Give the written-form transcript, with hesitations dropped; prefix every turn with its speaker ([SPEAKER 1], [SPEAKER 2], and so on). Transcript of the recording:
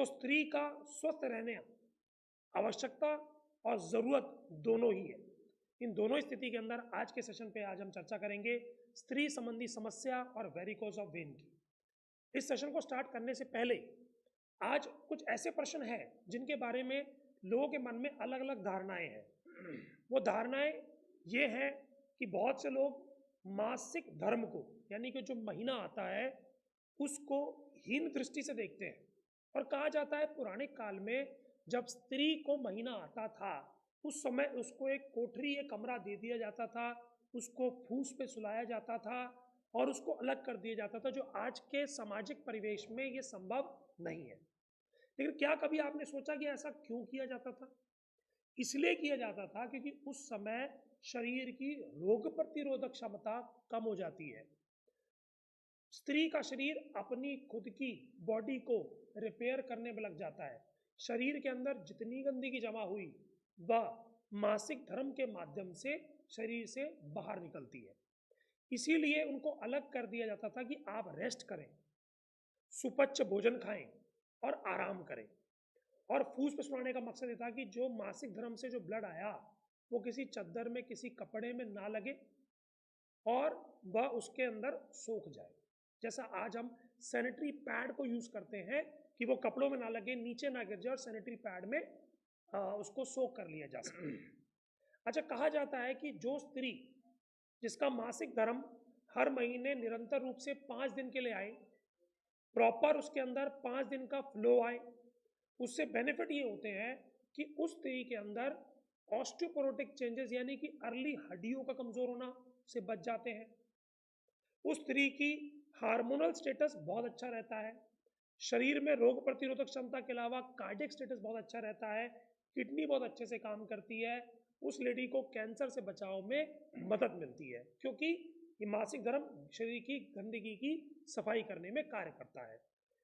[SPEAKER 1] तो स्त्री का स्वस्थ रहने आवश्यकता और ज़रूरत दोनों ही है। इन दोनों स्थिति के अंदर आज के सेशन पे आज हम चर्चा करेंगे स्त्री संबंधी समस्या और वेरिकोज ऑफ वेन की। इस सेशन को स्टार्ट करने से पहले आज कुछ ऐसे प्रश्न हैं जिनके बारे में लोगों के मन में अलग अलग धारणाएं हैं। वो धारणाएं ये हैं कि बहुत से लोग मासिक धर्म को, यानी कि जो महीना आता है, उसको हीन दृष्टि से देखते हैं। और कहा जाता है पुराने काल में जब स्त्री को महीना आता था उस समय उसको एक कोठरी, एक कमरा दे दिया जाता था, उसको फूस पे सुलाया जाता था और उसको अलग कर दिया जाता था, जो आज के सामाजिक परिवेश में ये संभव नहीं है। लेकिन क्या कभी आपने सोचा कि ऐसा क्यों किया जाता था? इसलिए किया जाता था क्योंकि उस समय शरीर की रोग प्रतिरोधक क्षमता कम हो जाती है। स्त्री का शरीर अपनी खुद की बॉडी को रिपेयर करने में लग जाता है। शरीर के अंदर जितनी गंदगी जमा हुई वह मासिक धर्म के माध्यम से शरीर से बाहर निकलती है। इसीलिए उनको अलग कर दिया जाता था कि आप रेस्ट करें, सुपच्च भोजन खाएं और आराम करें। और फूस पे सुलाने का मकसद ये था कि जो मासिक धर्म से जो ब्लड आया वो किसी चद्दर में, किसी कपड़े में ना लगे और वह उसके अंदर सोख जाए। जैसा आज हम सैनिटरी पैड को यूज करते हैं कि वो कपड़ों में ना लगे, नीचे ना गिर जाए और सैनिटरी पैड में उसको सोख कर लिया जा सके। अच्छा, कहा जाता है कि जो स्त्री जिसका मासिक धर्म हर महीने निरंतर रूप से 5 दिन के लिए आए, प्रॉपर उसके अंदर 5 दिन का फ्लो आए, उससे बेनिफिट ये होते हैं कि उस स्त्री के अंदर ऑस्टियोपोरोटिक चेंजेस, यानी कि अर्ली हड्डियों का कमजोर होना से बच जाते हैं। उस स्त्री की हार्मोनल स्टेटस बहुत अच्छा रहता है। शरीर में रोग प्रतिरोधक क्षमता के अलावा कार्डियक स्टेटस बहुत अच्छा रहता है। किडनी बहुत अच्छे से काम करती है। उस लेडी को कैंसर से बचाव में मदद मिलती है, क्योंकि ये मासिक धर्म शरीर की गंदगी की सफाई करने में कार्य करता है।